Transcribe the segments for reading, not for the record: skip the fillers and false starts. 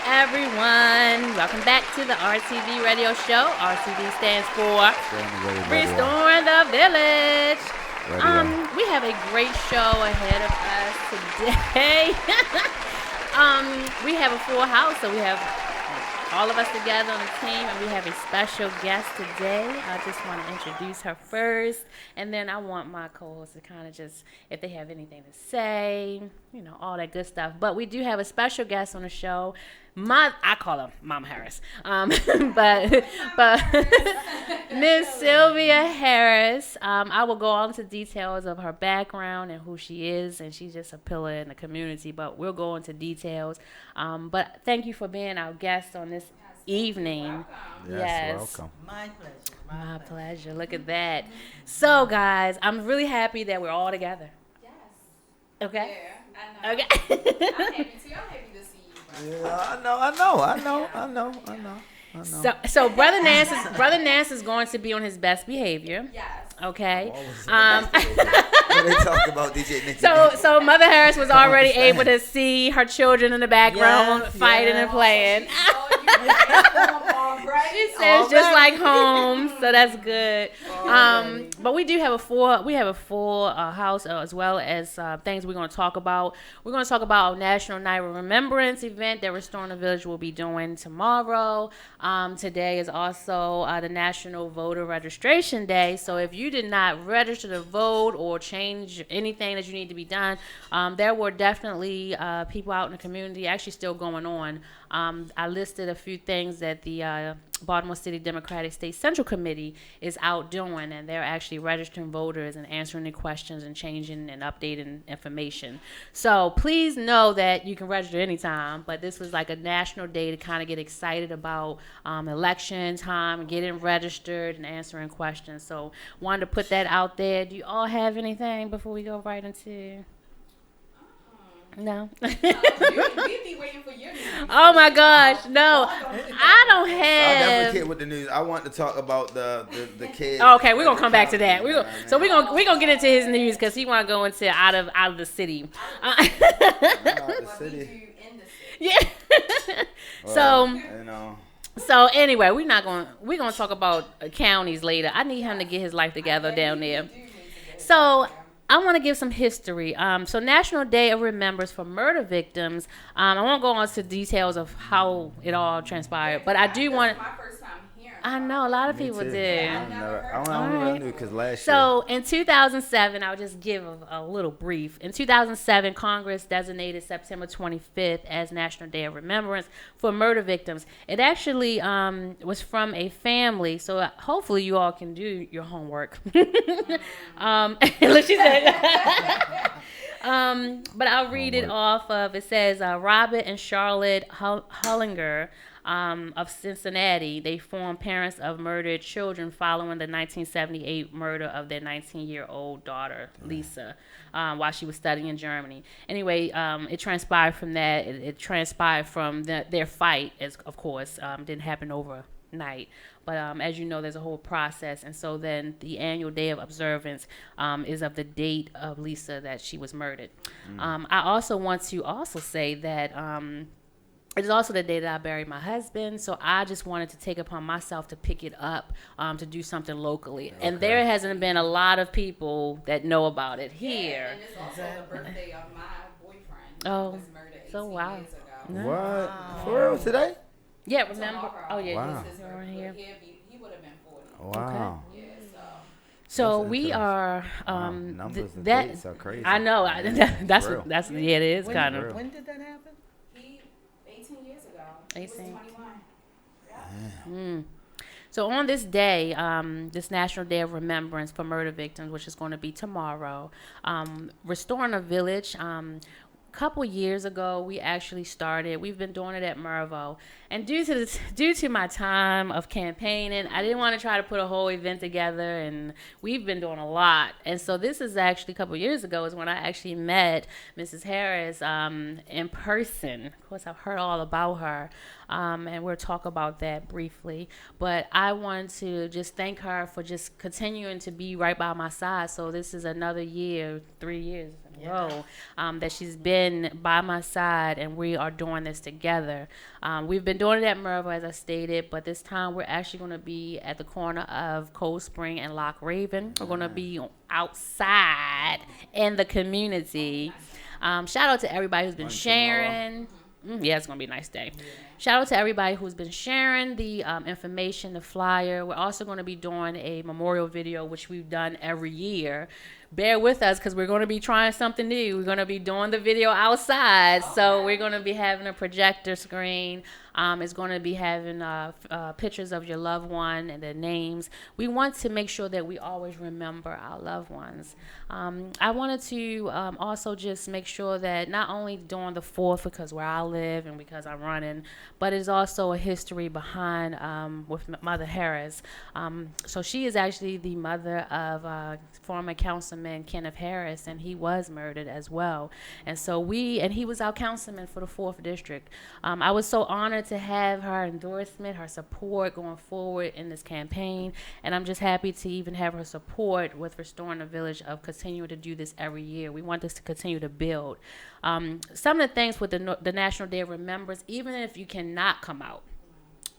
everyone. Welcome back to the RTV radio show. RTV stands for Restoring the Village. We have a great show ahead of us today. We have a full house, so we have all of us together on the team, and we have a special guest today. I just want to introduce her first, and then I want my co-hosts to kind of just, if they have anything to say, you know, all that good stuff. But we do have a special guest on the show. I call her Mom Harris, but Miss Sylvia Harris. I will go all into details of her background and who she is, and she's just a pillar in the community. But we'll go into details. But thank you for being our guest on this evening. Yes, welcome. My pleasure. My pleasure. Look at that. So, guys, I'm really happy that we're all together. Yes. Okay. Yeah, I know. Okay. I'm happy too. I'm happy to see you. Yeah, I know. So Brother Nance is going to be on his best behavior. Yes. Okay. What they talk about, DJ Nicky? So Mother Harris was already able to see her children in the background fighting and playing. She says just like home, so that's good. But we do have a full house as well as things we're going to talk about. We're going to talk about our National Night of Remembrance event that Restoring the Village will be doing tomorrow. Today is also the National Voter Registration Day. So if you did not register to vote or change anything that you need to be done, there were definitely people out in the community actually still going on. I listed a few things that the Baltimore City Democratic State Central Committee is out doing, and they're actually registering voters and answering the questions and changing and updating information. So please know that you can register anytime, but this was like a national day to kind of get excited about election time and getting registered and answering questions. So wanted to put that out there. Do you all have anything before we go right into... No. We be waiting for your news. Oh my gosh, no. I don't I have. definitely with the news. I want to talk about the kids. Oh, okay, we're gonna come back to that. We're gonna get into his news because he want to go into out of the city. The city. Yeah. So anyway, we're gonna talk about counties later. I need him to get his life together down there. So I want to give some history. So National Day of Remembrance for Murder Victims. I won't go into details of how it all transpired, but I do want to. My first time hearing. I know a lot of people do. I don't knew because last year. So in 2007, I'll just give a little brief. In 2007, Congress designated September 25th as National Day of Remembrance for murder victims. It actually was from a family, so hopefully you all can do your homework. Look, she said. But I'll read it off of. It says Robert and Charlotte Hullinger. Of Cincinnati, they formed parents of murdered children following the 1978 murder of their 19-year-old daughter, Lisa, while she was studying in Germany. Anyway, it transpired from that. It transpired from their fight, as of course, didn't happen overnight. But as you know, there's a whole process. And so then the annual day of observance is of the date of Lisa that she was murdered. I also want to say that it is also the day that I buried my husband, so I just wanted to take upon myself to pick it up, to do something locally. Okay. And there hasn't been a lot of people that know about it here. And it's also the birthday of my boyfriend. Oh, who was murdered 18 so wow. years ago. What? Wow. For real today? Yeah, remember? Tomorrow. Oh, yeah. Wow. His birthday. He would have been 40. Wow. Yeah, So That's we are numbers and dates are crazy. I know. That's it is kind of. When did that happen? 18 years ago. 18. He was 21. Yeah. So on this day, this National Day of Remembrance for Murder Victims, which is going to be tomorrow, Restoring a Village. A couple years ago, we actually started. We've been doing it at Mervo, and due to my time of campaigning, I didn't want to try to put a whole event together, and we've been doing a lot. And so this is actually a couple years ago is when I actually met Mrs. Harris in person. Of course, I've heard all about her. and we'll talk about that briefly. But I want to just thank her for just continuing to be right by my side. So this is another year, 3 years in a row, that she's been by my side, and we are doing this together. We've been doing it at Mervo, as I stated, but this time we're actually going to be at the corner of Cold Spring and Loch Raven. We're going to be outside in the community. Shout out to everybody who's been sharing. Yeah, it's going to be a nice day. Shout out to everybody who's been sharing the information, the flyer. We're also going to be doing a memorial video, which we've done every year. Bear with us because we're going to be trying something new. We're going to be doing the video outside. So we're going to be having a projector screen. It's going to be having pictures of your loved one and their names. We want to make sure that we always remember our loved ones. I wanted to also just make sure that not only during the 4th, because where I live and because I'm running, but it's also a history behind with Mother Harris. So she is actually the mother of former Councilman Kenneth Harris, and he was murdered as well. And so he was our councilman for the 4th District. I was so honored to have her endorsement, her support going forward in this campaign, and I'm just happy to even have her support with Restoring the Village of continuing to do this every year. We want this to continue to build. Some of the things with the National Day of Remembrance, even if you cannot come out,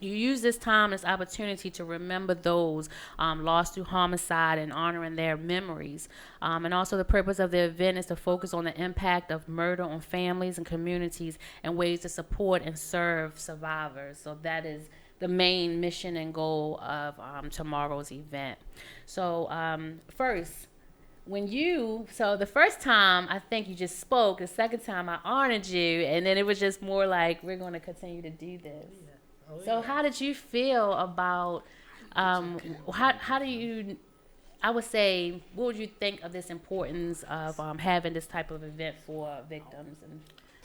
you use this time, this opportunity to remember those lost through homicide and honoring their memories. And also the purpose of the event is to focus on the impact of murder on families and communities and ways to support and serve survivors. So that is the main mission and goal of tomorrow's event. So first, so the first time I think you just spoke, the second time I honored you, and then it was just more like, we're going to continue to do this. So how did you feel about, how do you, I would say, what would you think of this importance of having this type of event for victims?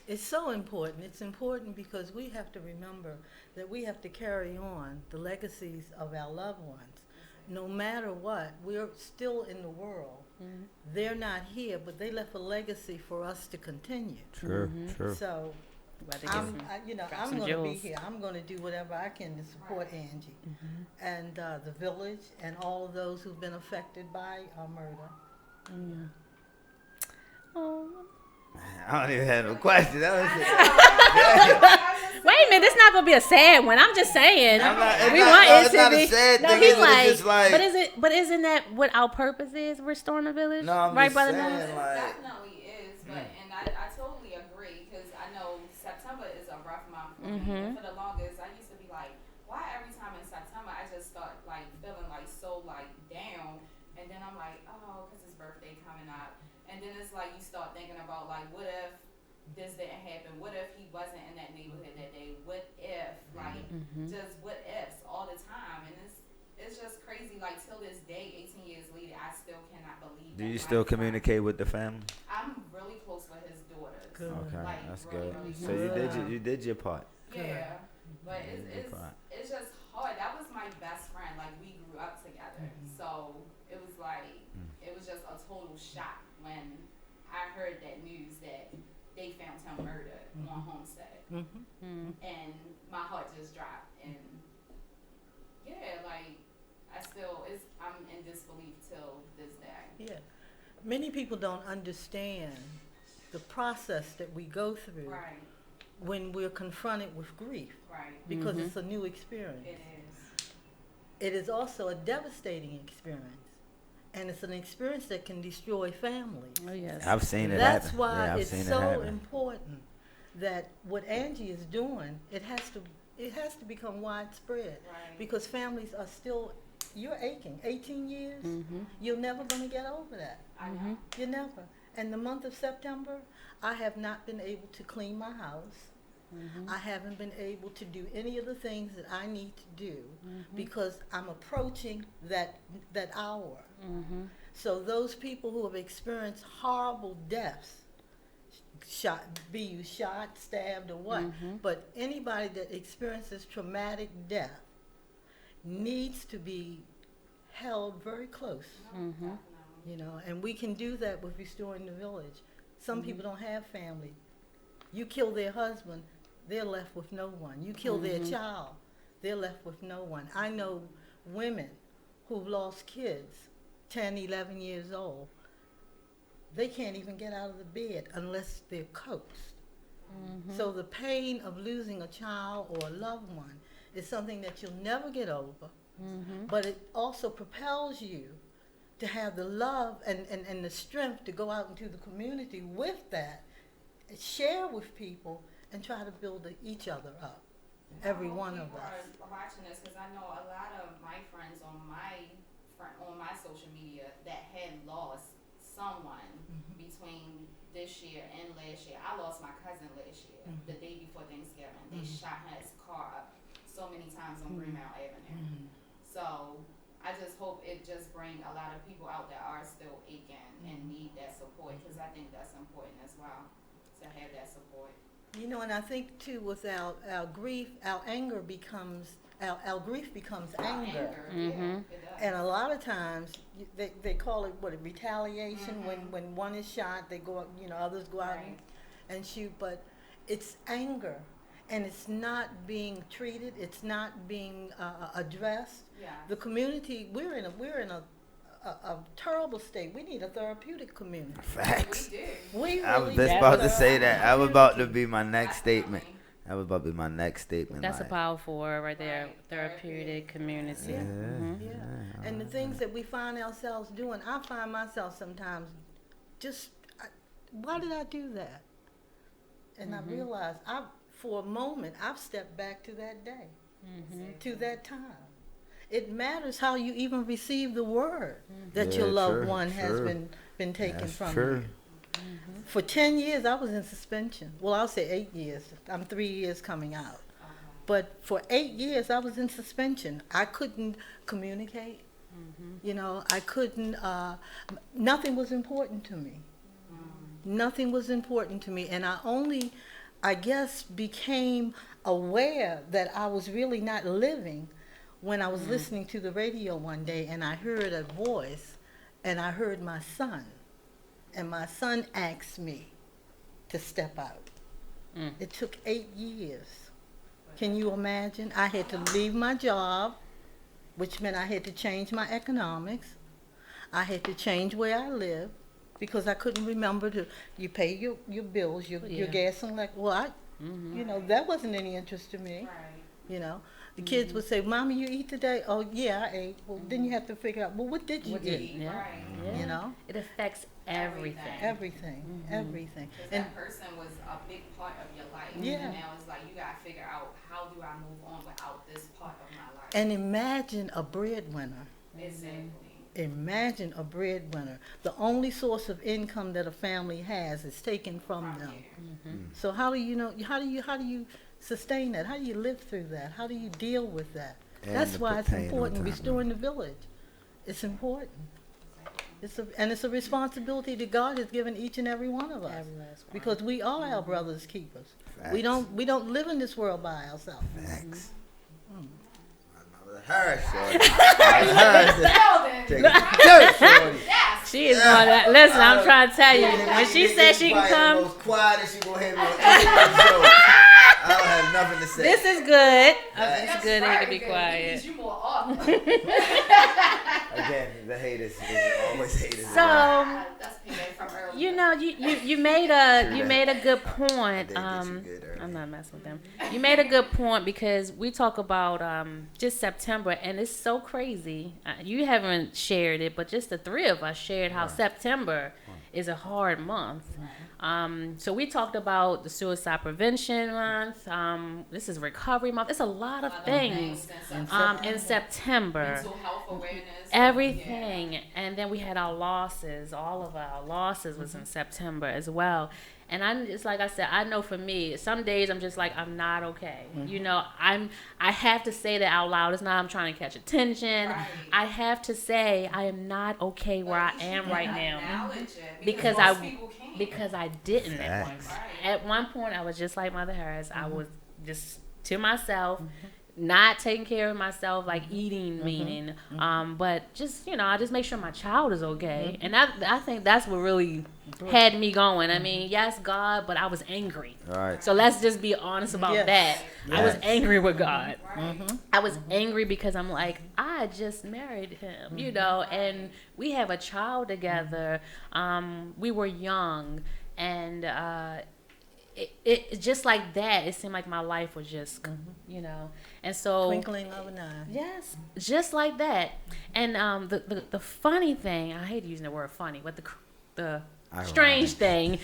It's so important. It's important because we have to remember that we have to carry on the legacies of our loved ones. No matter what, we're still in the world. Mm-hmm. They're not here, but they left a legacy for us to continue. True. So I'm going to be here. I'm going to do whatever I can to support Angie and the village and all of those who've been affected by murder. Oh. I don't even have no question. Wait a minute, this not gonna be a sad one. I'm just saying. It's not a sad thing. It's just like. But isn't that what our purpose is? Restoring the village. No, I'm right, just brother. saying, like. Definitely is, but and I totally agree because I know September is a rough month for me. And for the longest, I used to be like, why every time in September I just start like feeling like so like down, and then I'm like, oh, because his birthday coming up. And then it's like you start thinking about like, what if this didn't happen? What if he wasn't in that neighborhood that day? What if like just what ifs all the time? And it's just crazy. Like till this day, 18 years later, I still cannot believe. Do you still communicate with the family? I'm really close with his daughters. Good. Okay, like, that's really, good. Really so you did your part. Yeah, but it's just hard. That was my best friend. Like we grew up together, so it was like it was just a total shock when I heard that news that they found him murdered on Homestead. And my heart just dropped. And yeah, like I'm in disbelief till this day. Yeah. Many people don't understand the process that we go through when we're confronted with grief. Because it's a new experience. It is. It is also a devastating experience. And it's an experience that can destroy families. Oh, yes. I've seen it That's happen. why it's so important that what Angie is doing, it has to become widespread. Because families are still, you're aching. 18 years, you're never going to get over that. I know. You're never. And the month of September, I have not been able to clean my house. I haven't been able to do any of the things that I need to do because I'm approaching that hour. So those people who have experienced horrible deaths, be you shot, stabbed, or what, but anybody that experiences traumatic death needs to be held very close. You know, and we can do that with Restoring the Village. Some people don't have family. You kill their husband, they're left with no one. You kill their child, they're left with no one. I know women who've lost kids, 10, 11 years old. They can't even get out of the bed unless they're coaxed. So the pain of losing a child or a loved one is something that you'll never get over, but it also propels you to have the love and the strength to go out into the community with that, share with people, and try to build each other up, every one of us. Are watching this because I know a lot of my friends on my social media that had lost someone between this year and last year. I lost my cousin last year, the day before Thanksgiving. They shot his car up so many times on Greenmount Avenue. So I just hope it just bring a lot of people out that are still aching and need that support, because I think that's important as well, to have that support. You know, and I think too, with our grief, our anger becomes, our grief becomes anger. Yeah, it does. And a lot of times, they call it, retaliation. When one is shot, they go, others go out and shoot. But it's anger, and it's not being treated. It's not being addressed. Yeah. The community, we're in a terrible state. We need a therapeutic community. Facts. We do. We I was really just do. about to say that. I was about to be my next statement. That was about to be my next statement. That's a like, powerful word right there. Right. Therapeutic community. Yeah. Mhm. Yeah. And the things that we find ourselves doing, I find myself sometimes why did I do that? And I realized, for a moment, I've stepped back to that day, to that time. It matters how you even receive the word that your loved one has been taken That's from true. you. For 10 years, I was in suspension. Well, I'll say 8 years. I'm 3 years coming out. But for 8 years, I was in suspension. I couldn't communicate. I couldn't, nothing was important to me. Nothing was important to me. And I guess, became aware that I was really not living when I was listening to the radio one day, and I heard a voice, and I heard my son. And my son asked me to step out. It took 8 years. Can you imagine? I had to leave my job, which meant I had to change my economics. I had to change where I live, because I couldn't remember you pay your bills, your gas and electric. Well, that wasn't any interest to me. Right. The kids would say, "Mommy, you eat today?" "Oh, yeah, I ate." Well, then you have to figure out, well, what did you eat? Yeah. Right. Yeah. It affects everything. Everything. Because that person was a big part of your life. Yeah. And now it's like, you got to figure out, how do I move on without this part of my life? And imagine a breadwinner. Exactly. Imagine a breadwinner. The only source of income that a family has is taken from them. So how do you sustain that? How do you live through that? How do you deal with that? And That's the why it's pain important. on top. Restoring the village. It's important. It's a responsibility that God has given each and every one of us. Every last one. Because we are our brother's keepers. Facts. We don't live in this world by ourselves. Facts. Yes. She is going to, listen, I'm trying to tell you, when she said she can come, Most quiet, she gonna have me on every show. I don't have nothing to say. this is good. That's It's good that you can be We quiet. need you more often. Again, the haters always haters. So, That's PA from earlier. you made a good point. They get you good early. I'm not messing with them. You made a good point, because we talk about just September, and it's so crazy. You haven't shared it, but just the three of us shared how September is a hard month. So we talked about the suicide prevention month. This is recovery month. It's a lot of things in September. Mental health awareness. Everything. Yeah. And then we had our losses. All of our losses was in September as well. And it's like I said, I know for me, some days I'm just like, I'm not okay. I have to say that out loud. It's not I'm trying to catch attention. Right. I have to say I am not okay where I am right now. Acknowledge it, Because most people can't. because I didn't at one Facts. point. At one point, I was just like Mother Harris. I was just to myself, not taking care of myself, like eating, meaning, but just, I just make sure my child is okay. And I think that's what really had me going. I mean, yes, God, but I was angry. Right. So let's just be honest about that. I was angry with God. I was angry because I'm like, I just married him, and we have a child together. We were young, and it just like that, it seemed like my life was just, and so Twinkling of an eye. yes, just like that. And the funny thing, I hate using the word funny, but the strange thing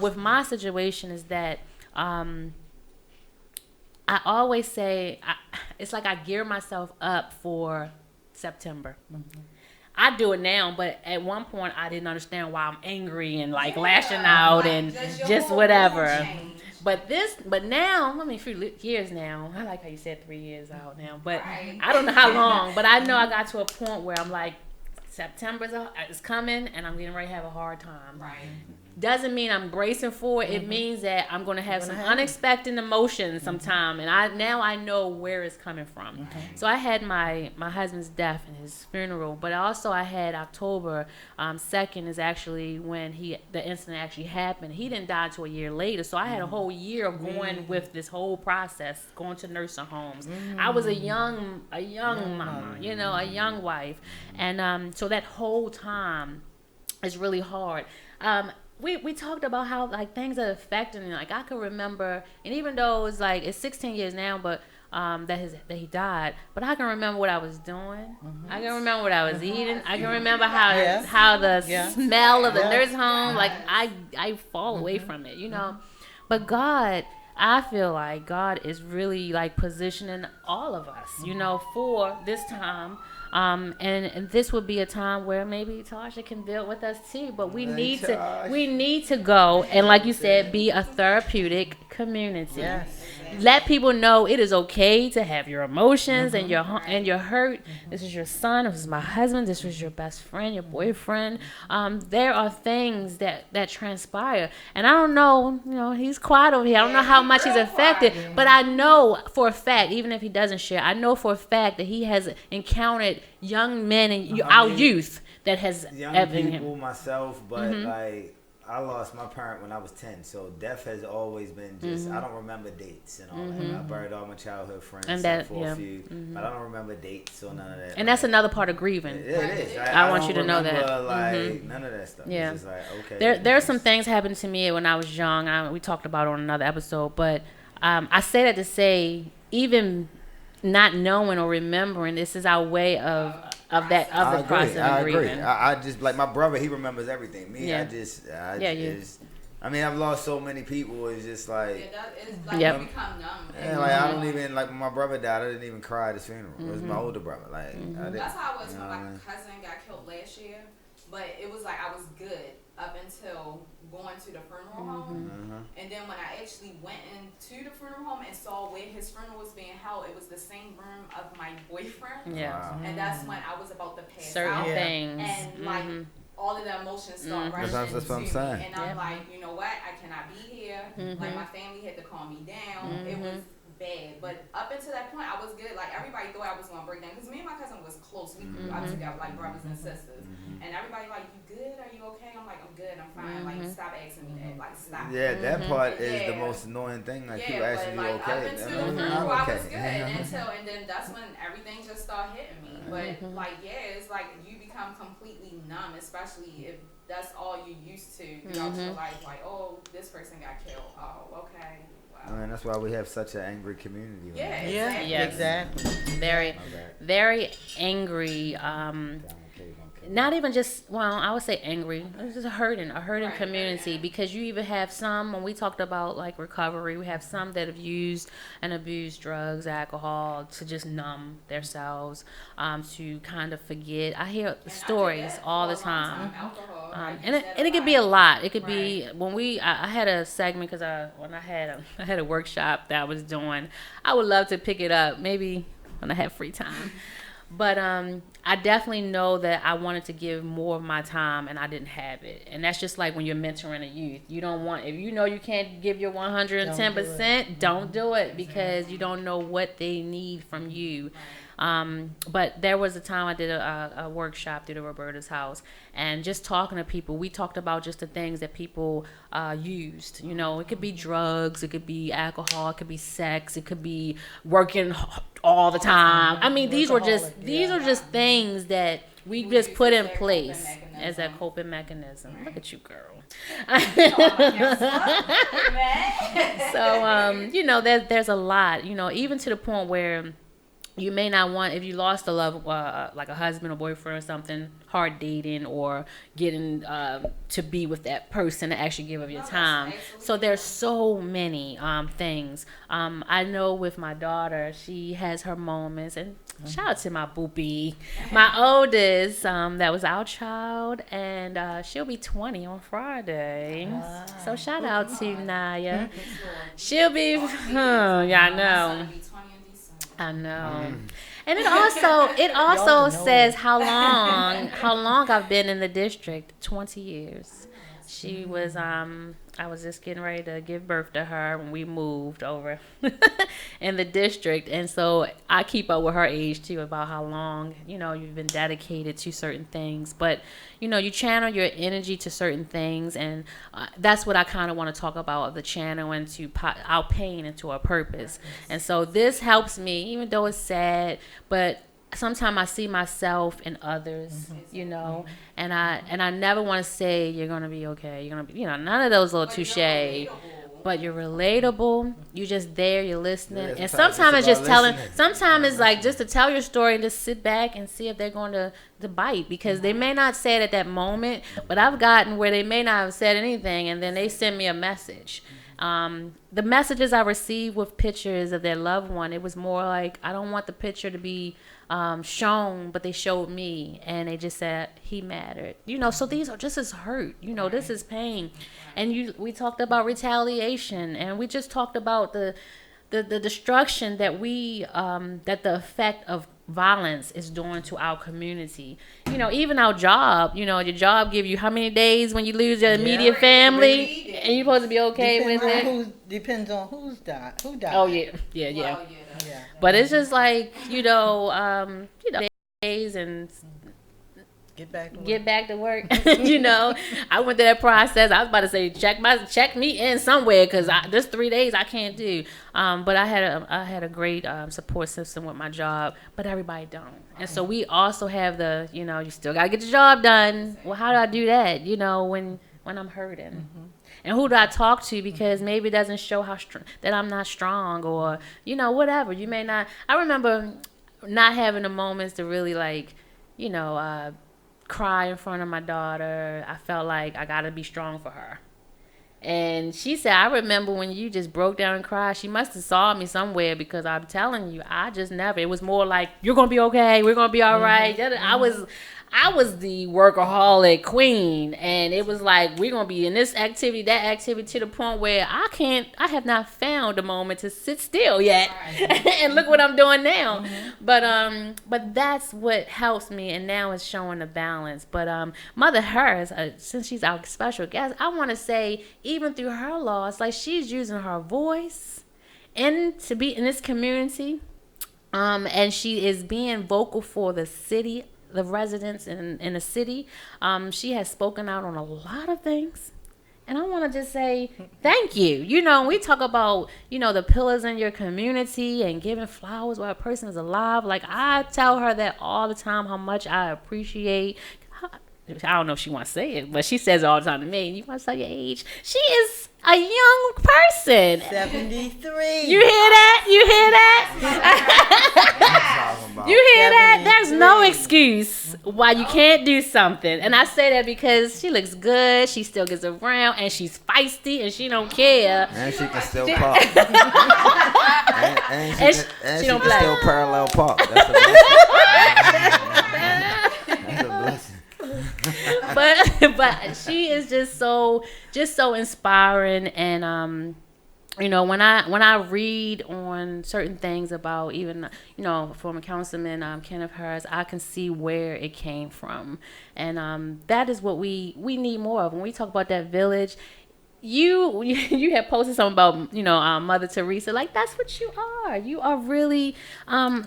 with my situation is that I always say it's like I gear myself up for September. I do it now, but at one point I didn't understand why I'm angry and like lashing out and just whatever. But now, a few years now, I like how you said 3 years out now, but I don't know how long, but I know I got to a point where I'm like, September is coming and I'm getting ready to have a hard time. Right. Doesn't mean I'm bracing for it. It means that I'm going to have some unexpected emotions sometime, and I know where it's coming from. So I had my husband's death and his funeral, but also I had October 2nd is actually when the incident actually happened. He didn't die until a year later, so I had a whole year of going with this whole process, going to nursing homes. I was a young mama, a young wife, and so that whole time is really hard. We talked about how like things are affecting me. Like I can remember, and even though it's 16 years now, but that he died, but I can remember what I was doing. I can remember what I was eating. I can remember how the smell of the nursing home. Like I fall away from it, But God, I feel like God is really like positioning all of us, for this time. And this would be a time where maybe Tasha can build with us too, but we need to go and, like you said, be a therapeutic community. Yes. Let people know it is okay to have your emotions and your hurt. This is your son. This is my husband. This was your best friend, your boyfriend. There are things that transpire, and I don't know. He's quiet over here. I don't know how much he's affected, but I know for a fact, even if he doesn't share, I know for a fact that he has encountered young men and our youth that has young people, myself, but like. I lost my parent when I was 10, so death has always been just, I don't remember dates and all that. I buried all my childhood friends except for a few, but I don't remember dates or none of that. And that's another part of grieving. It is. I want you to know that. Like, none of that stuff. Yeah. It's just like, okay. There are some things happened to me when I was young. We talked about it on another episode, but I say that to say, even not knowing or remembering, this is our way of the process of grieving. I just like my brother. He remembers everything. Me, I just. I mean, I've lost so many people. It's just like. It's like you become numb. Yeah, like I don't even like when my brother died. I didn't even cry at his funeral. It was my older brother. Like that's how I was when my cousin got killed last year. But it was like I was good up until going to the funeral home. And then when I actually went into the funeral home and saw where his funeral was being held, it was the same room of my boyfriend. Yeah. Wow. And that's when I was about to pass out. Things. And like all of the emotions start rushing that's what I'm saying. And I'm like, you know what? I cannot be here. Like my family had to calm me down. It was bad, but up until that point I was good. Like everybody thought I was gonna break down because me and my cousin was close. We grew up together like brothers and sisters, and everybody like, you good? Are you okay? I'm like, I'm good, I'm fine. Like stop asking me that. Like stop. Yeah, that part is the most annoying thing. Like people asking you okay. Up until the funeral, I was good and then that's when everything just started hitting me. But like it's like you become completely numb, especially if that's all you're used to throughout your life. Like, oh, this person got killed. Oh, okay. I mean, that's why we have such an angry community. Exactly. Very angry. Not even just, I would say angry. It's just a hurting community because you even have some, when we talked about like recovery, we have some that have used and abused drugs, alcohol to just numb themselves, to kind of forget. I hear stories all the time. And it could be a lot. It could be when I had a segment because when I had a workshop that I was doing. I would love to pick it up maybe when I have free time. But I definitely know that I wanted to give more of my time and I didn't have it. And that's just like when you're mentoring a youth. You don't want, if you know you can't give your 110%, don't do it because you don't know what they need from you. But there was a time I did a workshop through the Roberta's house, and just talking to people, we talked about just the things that people used. You know, it could be drugs, it could be alcohol, it could be sex, it could be working all the time. I mean, these are just things that we just put in place as a coping mechanism. Look at you, girl. So you know, there's a lot. You know, even to the point where you may not want, if you lost a love, like a husband or boyfriend or something, hard dating or getting to be with that person to actually give of your time. So there's so many things. I know with my daughter, she has her moments, and shout out to my boopy, my oldest, that was our child, and she'll be 20 on Friday. So shout out to Naya. She'll be, yeah, I know. And it also says how long I've been in the district. 20 years. She was I was just getting ready to give birth to her when we moved over in the district, and so I keep up with her age too, about how long, you know, you've been dedicated to certain things. But you know, you channel your energy to certain things, and that's what I kind of want to talk about, the channel into our pain into a purpose. And so this helps me, even though it's sad, but sometimes I see myself in others, you know, and I never want to say you're gonna be okay, you're gonna be, you know, none of those little touche. But you're relatable. You're just there. You're listening. And sometimes it's just telling. Sometimes it's like just to tell your story and just sit back and see if they're going to bite, because they may not say it at that moment. But I've gotten where they may not have said anything, and then they send me a message. The messages I received with pictures of their loved one, it was more like, I don't want the picture to be shown, but they showed me, and they just said he mattered. You know, so these are just as hurt. You know, this is pain. And we talked about retaliation, and we just talked about the destruction that that the effect of violence is doing to our community. You know, even our job, you know, your job give you how many days when you lose your immediate family, and you're supposed to be okay with it. Depends on who died. Oh yeah. But it's just like, you know, days and get back to work. You know, I went through that process. I was about to say check me in somewhere, because there's 3 days I can't do. But I had a great support system with my job, but everybody don't. And so we also have the, you know, you still gotta get the job done. Well, how do I do that? You know, when I'm hurting. And who do I talk to? Because maybe it doesn't show that I'm not strong, or, you know, whatever. You may not. I remember not having the moments to really, like, you know, cry in front of my daughter. I felt like I gotta be strong for her. And she said, I remember when you just broke down and cried. She must have saw me somewhere, because I'm telling you, I just never. It was more like, you're gonna be okay. We're gonna be all right. I was the workaholic queen, and it was like, we're going to be in this activity, that activity, to the point where I have not found a moment to sit still yet. Right. And look what I'm doing now. But that's what helps me, and now it's showing the balance. But Mother Harris, since she's our special guest, I want to say, even through her loss, like, she's using her voice to be in this community, and she is being vocal for the city, the residents in the city. She has spoken out on a lot of things, and I want to just say thank you. You know, we talk about, you know, the pillars in your community and giving flowers while a person is alive. Like, I tell her that all the time, how much I appreciate. I don't know if she wants to say it, but she says it all the time to me. You want to say your age? She is a young person. 73. You hear that? You hear that? There's no excuse why you can't do something. And I say that because she looks good, she still gets around, and she's feisty, and she don't care. And she can still pop. and she can still parallel pop. That's a blessing. but she is just so inspiring, and when I read on certain things about even former councilman Kenneth Harris, I can see where it came from, and that is what we need more of when we talk about that village. You have posted something about Mother Teresa. Like, that's what you are. You are really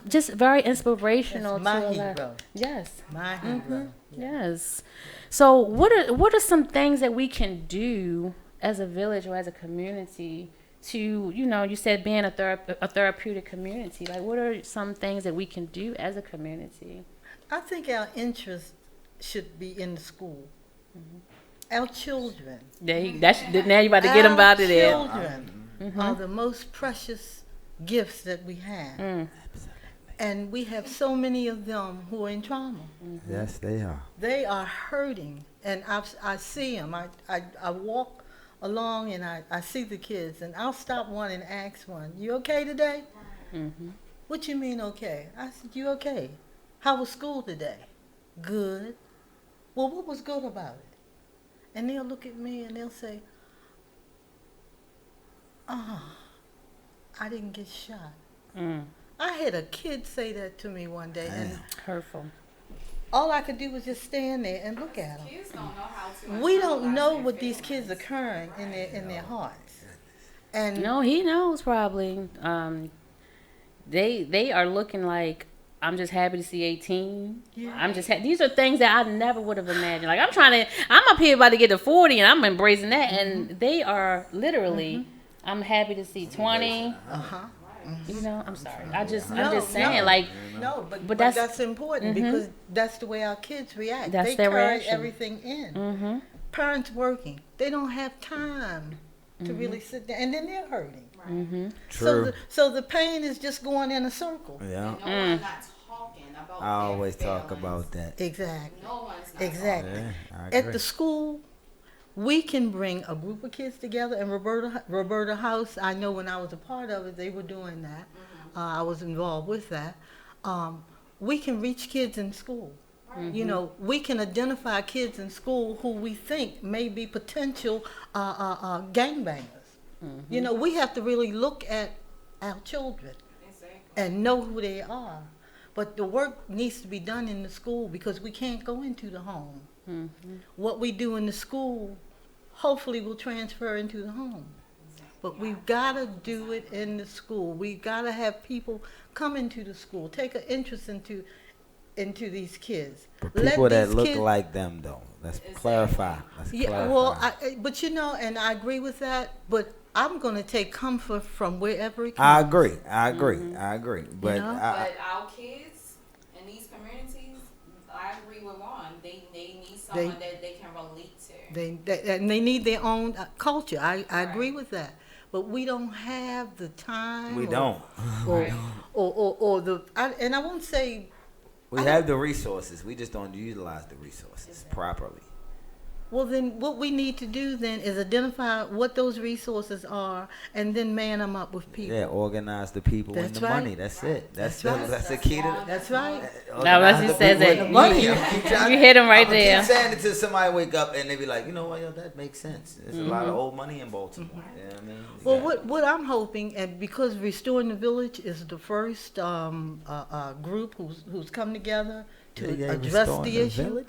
just very inspirational. That's my to hero. Yes, My hero. yes. So what are some things that we can do as a village or as a community to you said being a therapeutic community? Like, what are some things that we can do as a community? I think our interest should be in the school. Our children. Now you about to get them out of there. Our children are the most precious gifts that we have. And we have so many of them who are in trauma. Yes, they are. They are hurting. And I see them. I walk along and I see the kids. And I'll stop one and ask one, "You okay today?" "What you mean okay?" I said, "You okay? How was school today?" "Good." "Well, what was good about it?" And they'll look at me and they'll say, "I didn't get shot." I had a kid say that to me one day, and Hurtful. all I could do was just stand there and look at them. Kids don't know how to. We don't know what these kids are carrying in their hearts. And No, he knows probably. They are looking like, I'm just happy to see 18. Yeah. These are things that I never would have imagined. Like, I'm up here about to get to 40 and I'm embracing that. And they are literally, I'm happy to see 20. I'm sorry. I'm just saying, like, but that's important because that's the way our kids react. That's they their carry reaction. everything in. Parents working, they don't have time to really sit down, and then they're hurting. True. So the pain is just going in a circle. Yeah. And no one's not talking about I always their talk feelings. about that. Exactly. No one's not Exactly. talking. Yeah, I agree. At the school, we can bring a group of kids together. And Roberta House, I know when I was a part of it, they were doing that. I was involved with that. We can reach kids in school. We can identify kids in school who we think may be potential gangbangers. We have to really look at our children and know who they are. But the work needs to be done in the school because we can't go into the home. What we do in the school hopefully will transfer into the home. But we've got to do it in the school. We've got to have people come into the school, take an interest into these kids. But people that look like them, though. Let's clarify. But and I agree with that. But I'm going to take comfort from wherever it comes. I agree. But But our kids in these communities, I agree with Ron. They need someone that they can relate to. They need their own culture. I agree with that. But we don't have the time. We don't. And I won't say. We have the resources. We just don't utilize the resources properly. Well, then what we need to do then is identify what those resources are and then man them up with people. Yeah, organize the people and the money. That's it. That's the key to it. That's right. Now, as he says it, you hit him right there. Keep saying it till somebody wake up and they be like, you know what, that makes sense. There's a lot of old money in Baltimore. You know what I mean? Well, what I'm hoping, and because Restoring the Village is the first group who's come together to address the issue.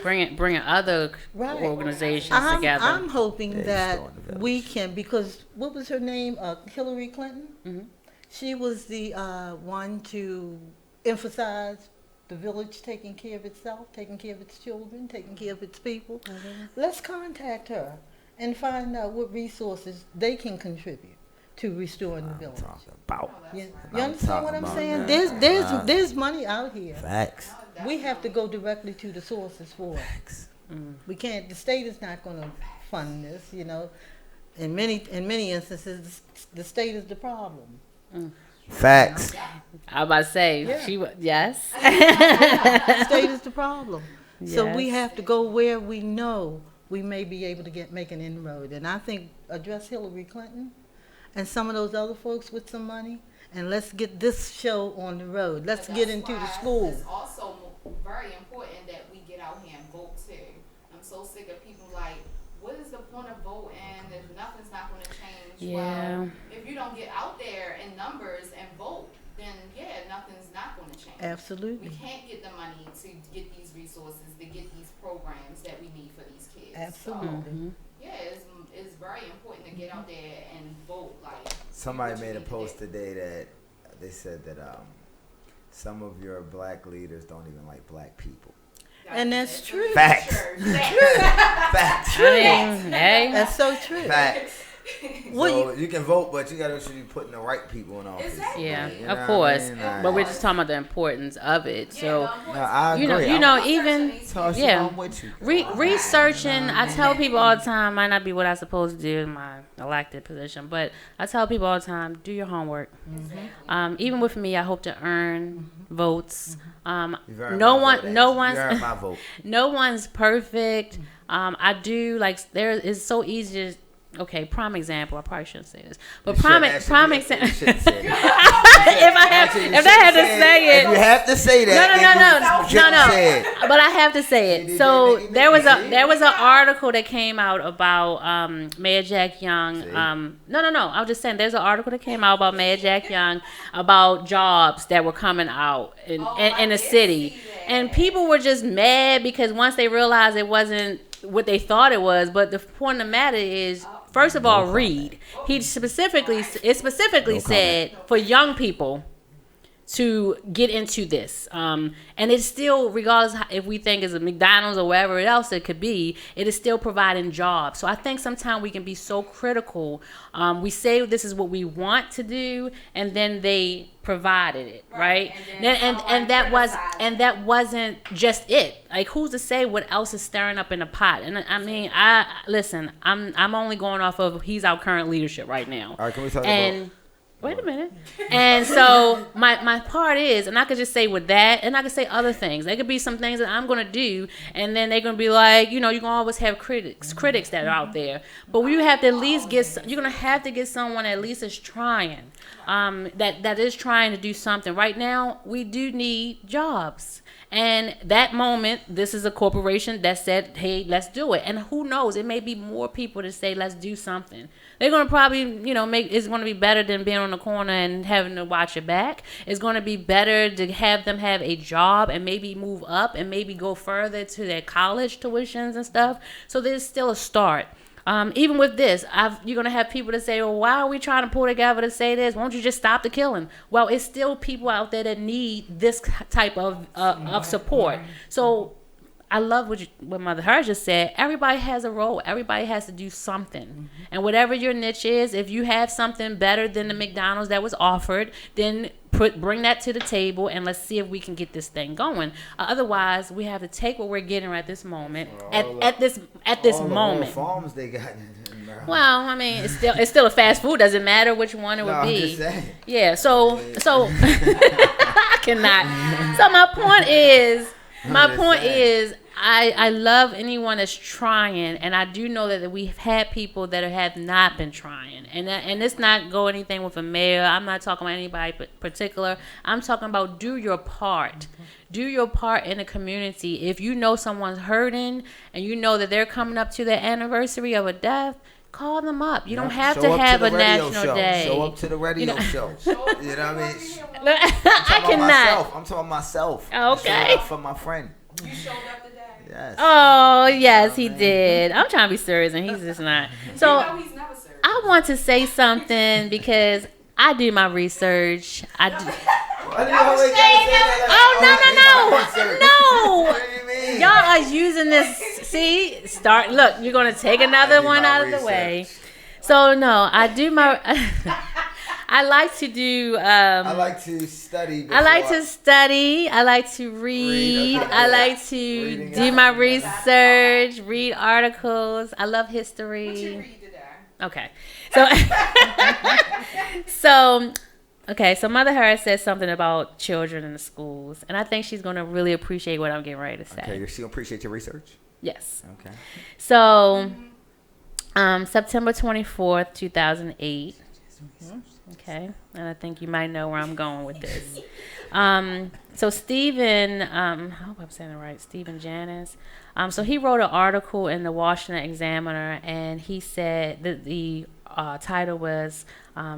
Bringing other organizations together. I'm hoping that we can, because what was her name? Hillary Clinton. She was the one to emphasize the village taking care of itself, taking care of its children, taking care of its people. Let's contact her and find out what resources they can contribute to restoring the village. You understand what I'm saying? There's money out here. Facts. We have to go directly to the sources for it. Facts. We can't. The state is not going to fund this. In many instances, the state is the problem. Facts. I was about to say, yes. The state is the problem. So we Yes. have to go where we know we may be able to make an inroad. And I think address Hillary Clinton and some of those other folks with some money, and let's get this show on the road. Let's get into the school. It's also very important that we get out here and vote too. I'm so sick of people like, what is the point of voting if nothing's not going to change? Yeah. Well, if you don't get out there in numbers and vote, then nothing's not going to change. Absolutely. We can't get the money to get these resources, to get these programs that we need for these kids. Absolutely. So, it's very important to get out there and vote. Like, somebody made a post today that they said that some of your black leaders don't even like black people. And that's true. Facts. Facts. Hey. That's so true. Facts. Well, So you can vote, but you got to make sure you're putting the right people in office. Exactly. Yeah, You know of what course. I mean? Like, But we're just talking about the importance of it. So, no, I agree. even I'm with you. researching. I tell people all the time, might not be what I'm supposed to do in my elected position, but I tell people all the time, do your homework. Even with me, I hope to earn votes. No one's perfect. I do it's so easy to. Okay, prime example. I probably shouldn't say this, but prime example. If I have to say it, if you have to say that. No. But I have to say it. So there was an article that came out about Mayor Jack Young. No. I was just saying there's an article that came out about Mayor Jack Young about jobs that were coming out in the city, and people were just mad because once they realized it wasn't what they thought it was. But the point of the matter is, first of all, read. It specifically said for young people to get into this. And it's still, regardless if we think it's a McDonald's or wherever else it could be, it is still providing jobs. So I think sometimes we can be so critical. We say this is what we want to do, and then they provided it, right? And that wasn't just it. Like, who's to say what else is stirring up in the pot? And I mean, I'm only going off of he's our current leadership right now. All right, can we talk about? Wait a minute. And so my part is, and I could just say with that, and I could say other things. There could be some things that I'm going to do, and then they're going to be like, you're going to always have critics that are out there. But you have to at least you're going to have to get someone at least is trying, that is trying to do something. Right now, we do need jobs. And that moment, this is a corporation that said, hey, let's do it. And who knows, it may be more people to say, let's do something. They're going to probably, it's going to be better than being on the corner and having to watch your back. It's going to be better to have them have a job and maybe move up and maybe go further to their college tuitions and stuff. So there's still a start. Even with this, you're going to have people that say, well, why are we trying to pull together to say this? Won't you just stop the killing? Well, it's still people out there that need this type of support. So I love what Mother Hers just said. Everybody has a role. Everybody has to do something. And whatever your niche is, if you have something better than the McDonald's that was offered, then bring that to the table and let's see if we can get this thing going. Otherwise, we have to take what we're getting right this moment at this moment. Farms they got in Maryland. Well, I mean, it's still a fast food. Doesn't matter which one it would be. I'm just saying. Yeah. So I cannot. So my point is, I love anyone that's trying, and I do know that we've had people that have not been trying, and it's not go anything with a mayor. I'm not talking about anybody particular. I'm talking about do your part. Do your part in the community. If you know someone's hurting and you know that they're coming up to their anniversary of a death, call them up. You don't have to have a national day. Show up to the radio show. You know what I mean? I cannot. I'm talking myself. Okay. For my friend. You showed up today. Yes. Oh, yes, he did. I'm trying to be serious, and he's just not. So He's never serious. I want to say something because I do my research. I do. No. What do you mean? Y'all are using this. See, look, you're going to take another one out of the way. So, no, I do my. I like to do. I like to study. I like to read. Okay. I like to do my research, read articles. I love history. What you read today? Okay. So Mother Harris said something about children in the schools, and I think she's going to really appreciate what I'm getting ready to say. Okay, she'll appreciate your research? Yes. Okay. So, September 24th, 2008, Okay, and I think you might know where I'm going with this. So Stephen, I hope I'm saying it right, Stephen Janis. So he wrote an article in the Washington Examiner, and he said that the title was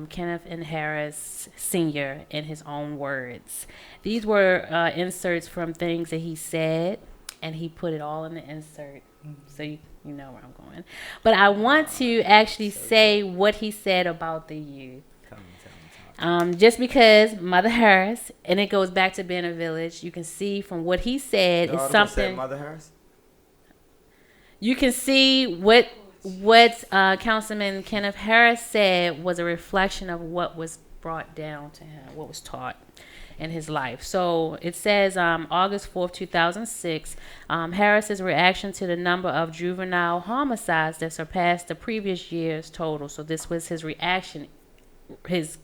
Kenneth N. Harris Sr. in his own words. These were inserts from things that he said, and he put it all in the insert. So you know where I'm going. But I want to actually say what he said about the youth. Just because Mother Harris, and it goes back to being a village, you can see from what he said is something. Mother Harris? You can see what Councilman Kenneth Harris said was a reflection of what was brought down to him, what was taught in his life. So it says August 4th, 2006, Harris's reaction to the number of juvenile homicides that surpassed the previous year's total. So this was his reaction, his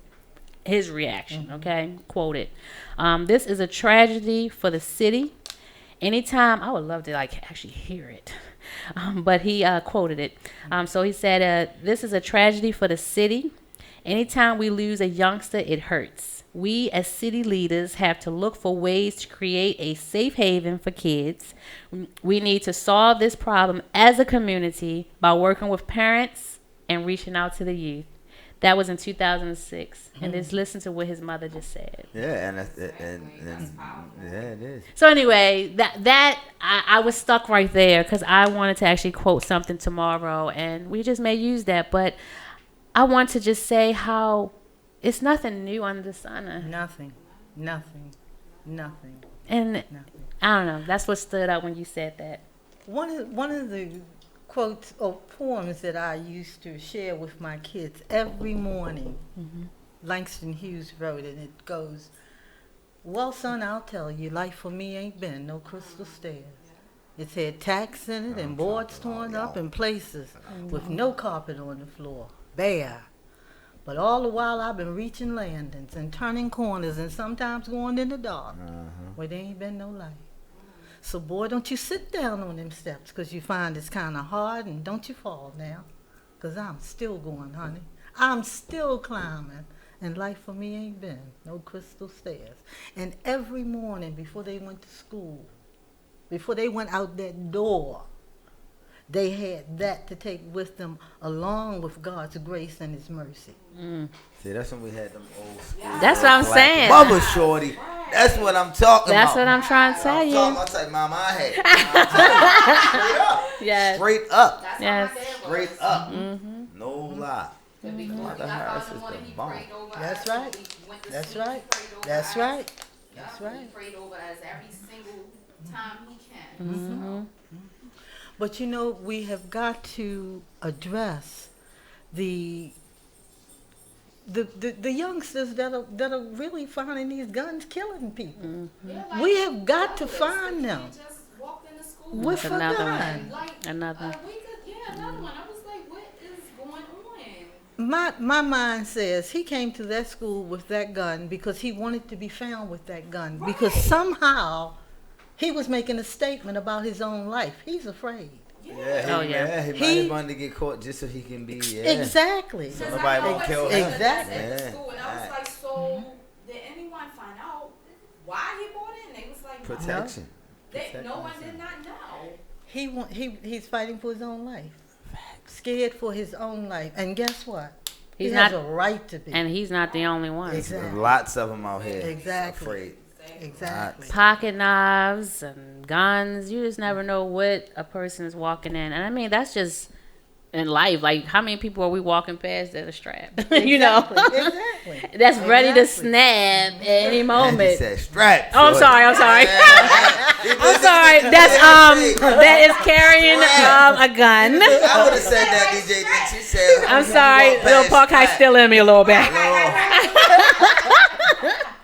reaction, okay? Quoted. This is a tragedy for the city. Anytime, I would love to actually hear it. But he quoted it. So he said, this is a tragedy for the city. Anytime we lose a youngster, it hurts. We as city leaders have to look for ways to create a safe haven for kids. We need to solve this problem as a community by working with parents and reaching out to the youth. That was in 2006, and just listen to what his mother just said. Yeah, and it is. So anyway, that I was stuck right there because I wanted to actually quote something tomorrow, and we just may use that. But I want to just say how it's nothing new under the sun. Nothing. And Nothing. I don't know. That's what stood out when you said that. One of the quotes or poems that I used to share with my kids every morning, Langston Hughes wrote it, and it goes, well, son, I'll tell you, life for me ain't been no crystal stairs. It's had tacks in it and boards torn up in places with no carpet on the floor, bare. But all the while I've been reaching landings and turning corners and sometimes going in the dark where there ain't been no light. So, boy, don't you sit down on them steps because you find it's kind of hard, and don't you fall now because I'm still going, honey. I'm still climbing, and life for me ain't been no crystal stairs. And every morning before they went to school, before they went out that door, they had that to take with them along with God's grace and his mercy. See, that's when we had them old school. That's what I'm saying. Mama shorty. That's what I'm talking That's about. what I'm trying to tell you. I'll tell you, Mama, I had. Straight up. Yes. Straight up. That's Yes. how my dad was. Straight up. No lie. And before he Mother got Harris out of is the morning, the he bomb. prayed over That's us. right. He went to That's sleep, right. he prayed over That's us. right. Yeah, That's He right. prayed over us every single time he can. But you know, we have got to address the youngsters that are really finding these guns killing people. Yeah, like, We have got to others, find the them kid just walked into school with a Another gun. one. like Another. another one. I was like, what is going on? My mind says he came to that school with that gun because he wanted to be found with that gun. Because somehow he was making a statement about his own life. He's afraid. Yeah, he might have wanted to get caught just so he can be. Yeah. Exactly. So nobody won't kill him. Exactly. At the school, and I was like, so did anyone find out why he bought it? And they was like, Protection. no one did not know. He's fighting for his own life. Scared for his own life. And guess what? He's he not- has a right to be. And he's not the only one. Exactly. Lots of them out here. Exactly. Afraid. Exactly. Pocket knives and guns. You just never know what a person is walking in. And I mean, that's just in life. Like, how many people are we walking past that are strapped? You know? Exactly. That's ready to Exactly. snap at any He moment. said strap. Oh, I'm sorry. I'm sorry. I'm sorry. That is carrying a gun. I would have said that, DJ. Then she said, I'm sorry. Little Park High still in me a little bit.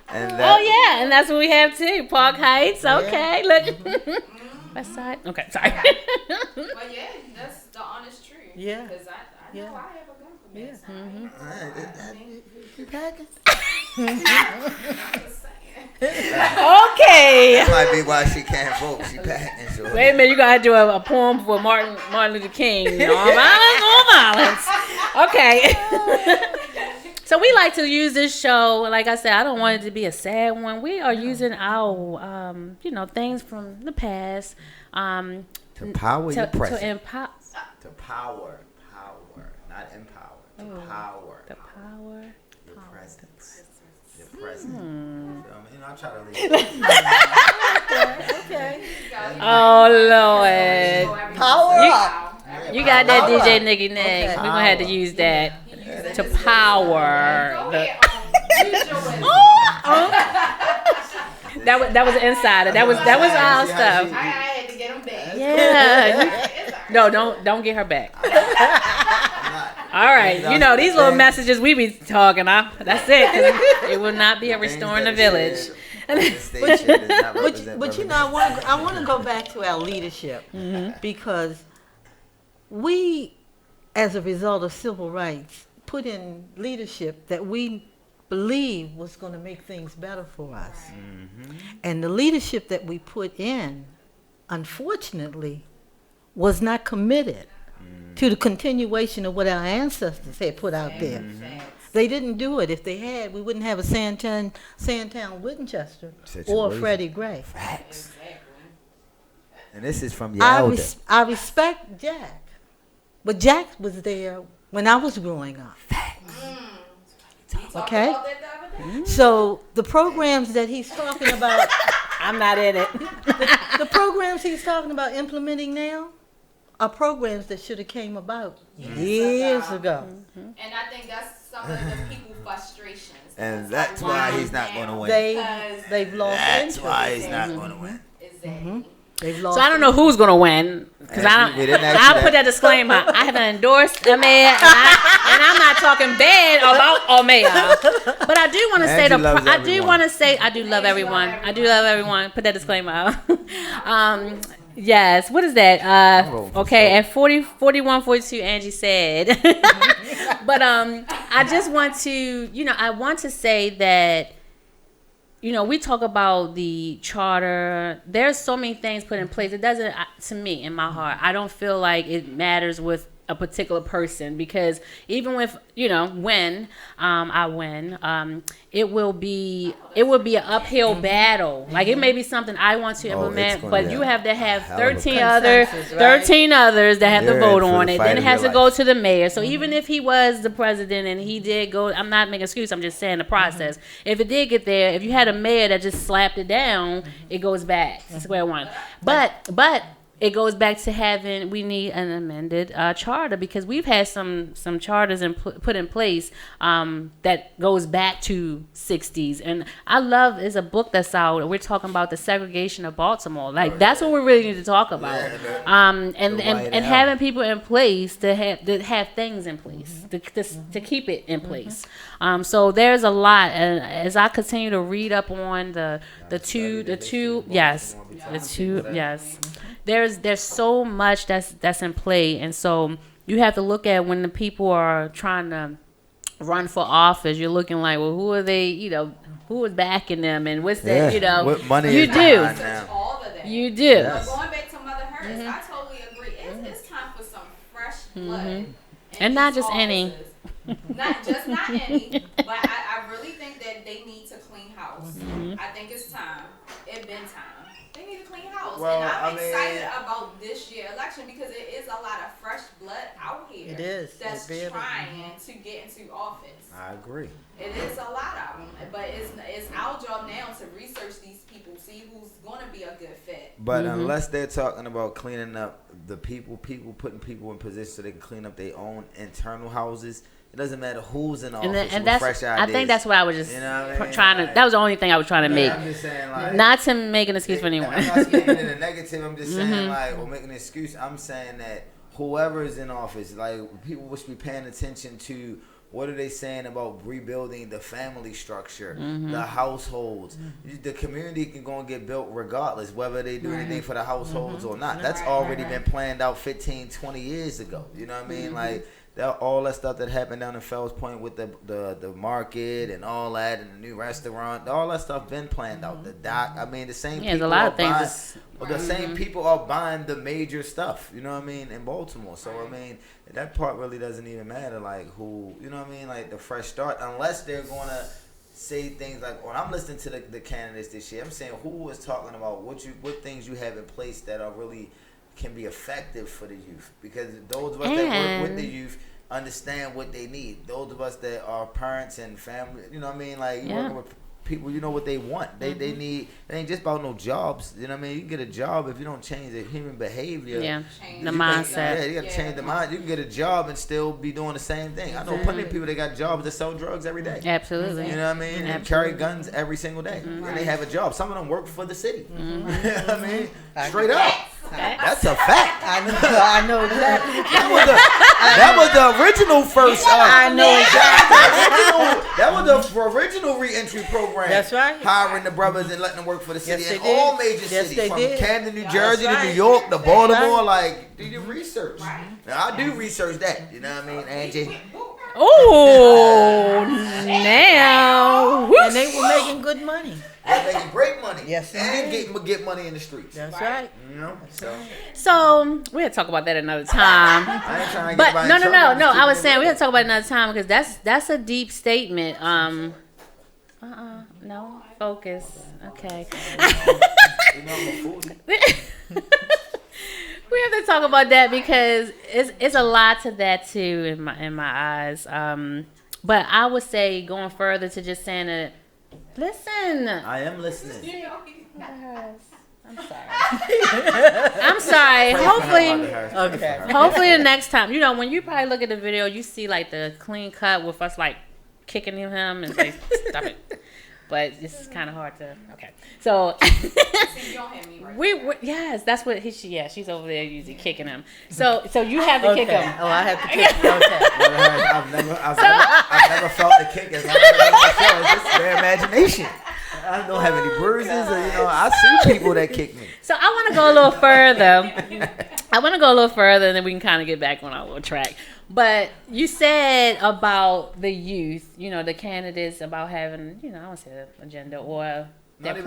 And Oh yeah, and that's what we have too. Park Heights. Okay, look. West Side. Okay, sorry. But yeah, that's the honest truth. Yeah. Because I know Yeah. I have a gun for me. Yeah. You packing? I'm just saying. Okay. that might be why she can't vote. She packing. So. Wait a minute, you gotta do a poem for Martin Luther King. No violence, no violence. Okay. So we like to use this show. Like I said, I don't want it to be a sad one. We are using our, things from the past. To power your present. To empower. To power, not empower. To power. The power. Your presence. Your presence. I try to leave. Okay. Oh Lord. Power up. You got that DJ Nicky Nick. Okay. We're gonna have to use that to power. That was an insider. That was our stuff. I had to get him back. Yeah. No, don't get her back. All right, these little messages we be talking. That's it. 'Cause it will not be a restoring the village. But I want to go back to our leadership because we, as a result of civil rights, put in leadership that we believe was going to make things better for us. And the leadership that we put in, unfortunately, was not committed to the continuation of what our ancestors had put out there. They didn't do it. If they had, we wouldn't have a Sandtown Winchester or Freddie Gray. Facts. And this is from your elder. I respect Jack, but Jack was there when I was growing up. Okay? So the programs that he's talking about, I'm not in it. The programs he's talking about implementing now are programs that should have came about years ago. And I think that's some of the people frustrations. And that's why he's not going to win. They've lost interest. That's why he's not going to win. Exactly. They've lost So I don't know who's gonna win because I'll put that disclaimer. I haven't endorsed Omeya, and I'm not talking bad about Omeya. But I do want to say I do love everyone. I do love everyone. Put that disclaimer out. Yes. What is that? Okay. At 41, 42, Angie said. But I just want to, I want to say that. We talk about the charter. There's so many things put in place. It doesn't, to me, in my heart, I don't feel like it matters with a particular person because even with, when I win, it will be an uphill battle. Like it may be something I want to implement, but you have to have 13 others that have to vote on it. Then it has to go to the mayor. So even if he was the president and he did go, I'm not making an excuse. I'm just saying the process. If it did get there, if you had a mayor that just slapped it down, it goes back to square one. But it goes back to we need an amended charter because we've had some charters put in place that goes back to 60s. And I love, there's a book that's out, and we're talking about the segregation of Baltimore. Like, that's what we really need to talk about. And having people in place to have things in place, to keep it in place. So there's a lot. And as I continue to read up on the two, yes. There's so much that's in play, and so you have to look at when the people are trying to run for office. You're looking like, well, who are they? Who is backing them, and what's that? What money you is do. behind them. All of that. You do. Yes. But going back to Mother Hurst, I totally agree. It's time for some fresh blood, and not just any. Not any, but I really think that they need to clean house. I think it's time. It's been time. They need to clean house. Well, and I'm excited about this year election because it is a lot of fresh blood out here. It is. That's trying to get into office. I agree. It is a lot of them, but it's our job now to research these people, see who's going to be a good fit. But unless they're talking about cleaning up the people putting people in position so they can clean up their own internal houses, it doesn't matter who's in office with fresh ideas. I think that's what I was just trying to. That was the only thing I was trying to make. I'm just saying, not to make an excuse for anyone. I'm not speaking in the negative. I'm just saying, or making an excuse. I'm saying that whoever is in office, people should be paying attention to what are they saying about rebuilding the family structure, the households. The community can go and get built regardless, whether they do anything for the households or not. That's already been planned out 15, 20 years ago. You know what I mean? all that stuff that happened down in Fells Point with the market and all that, and the new restaurant, all that stuff been planned out. The dock, I mean, the same people a lot are of things. the same people are buying the major stuff, you know what I mean, in Baltimore. So I mean, that part really doesn't even matter, like who, you know what I mean, like the fresh start, unless they're gonna say things like, when I'm listening to the candidates this year, I'm saying who is talking about what things you have in place that are really can be effective for the youth, because those of us that work with the youth understand what they need. Those of us that are parents and family, you know what I mean, like working with people, you know what they want. They need, it ain't just about no jobs, you know what I mean. You can get a job if you don't change the human behavior, the mindset. You gotta change the mind. You can get a job and still be doing the same thing. I know plenty of people that got jobs that sell drugs every day. Absolutely. You know what I mean? And carry guns every single day, and they have a job. Some of them work for the city. You know what I mean? Straight up. That's a fact. I know exactly. That was the original first. I know exactly. That was the original re-entry program. That's right. Hiring the brothers and letting them work for the city Yes, in they did. all major Yes, cities, they from did. Camden, New Jersey, That's to New right. York, to Baltimore. right. Like, do your research. Now, I do research that. You know what I mean, Angie? Oh, now. And they were making good money. They're making great money. Yes, and indeed. get money in the streets. That's right. You know, So we had to talk about that another time. I ain't trying to But get no. I was saying we had to talk about it another time, because that's a deep statement. No, focus. Okay. We have to talk about that, because it's a lot to that too in my eyes. But I would say, going further to just saying that, listen. I am listening. I'm sorry. I'm sorry. Hopefully the next time, you know, when you probably look at the video, you see like the clean cut with us like kicking him and say, stop it. But this is kind of hard to. Okay, so yes, that's what she's over there usually kicking him. So you have to kick him. Oh, I have to kick him. Okay. I've never felt the kick as long as it's just their imagination. I don't have any bruises, or, you know, I see people that kick me. So I want to go a little further. And then we can kind of get back on our little track. But you said about the youth, you know, the candidates, about having, you know, I don't say an agenda or their the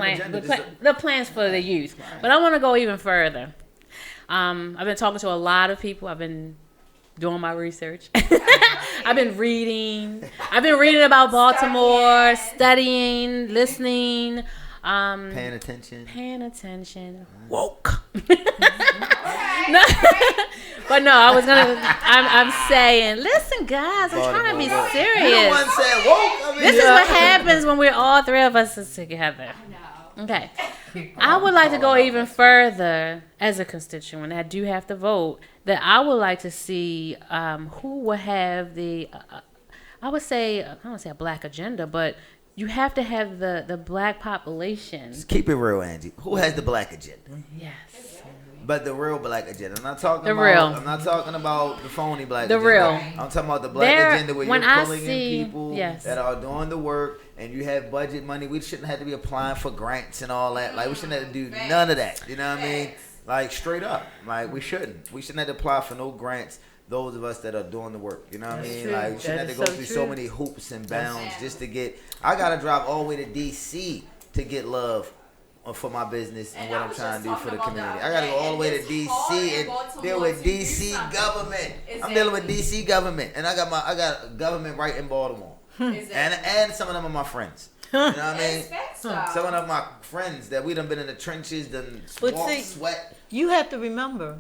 plans for the youth. Right. But I want to go even further. I've been talking to a lot of people. I've been doing my research. I've been reading about Baltimore, studying, listening, paying attention. Woke. No, but no, I'm saying, listen, guys, I'm trying to be serious. This is what happens when we're all three of us is together. Okay. I would like to go even further as a constituent. I do have to vote. That I would like to see who will have the, I would say, I don't say a black agenda, but you have to have the black population. Just keep it real, Angie. Who has the black agenda? Yes. But the real black agenda. I'm not talking about the phony black agenda. Real. I'm talking about the black agenda where you're pulling in people that are doing the work, and you have budget money. We shouldn't have to be applying for grants and all that. Like, we shouldn't have to do none of that. You know what I mean? Like, straight up. Like, we shouldn't. We shouldn't have to apply for no grants. Those of us that are doing the work. You know what I mean? True. Like, we shouldn't have to go through so many hoops and bounds just to get. I got to drive all the way to D.C. to get love for my business and what I'm trying to do for the community. I got to go all the way to D.C. and deal with D.C. government. I'm dealing with D.C. government. And I got government right in Baltimore. And some of them are my friends. You know what I mean? Some of them are my friends that we done been in the trenches, done sweat. You have to remember,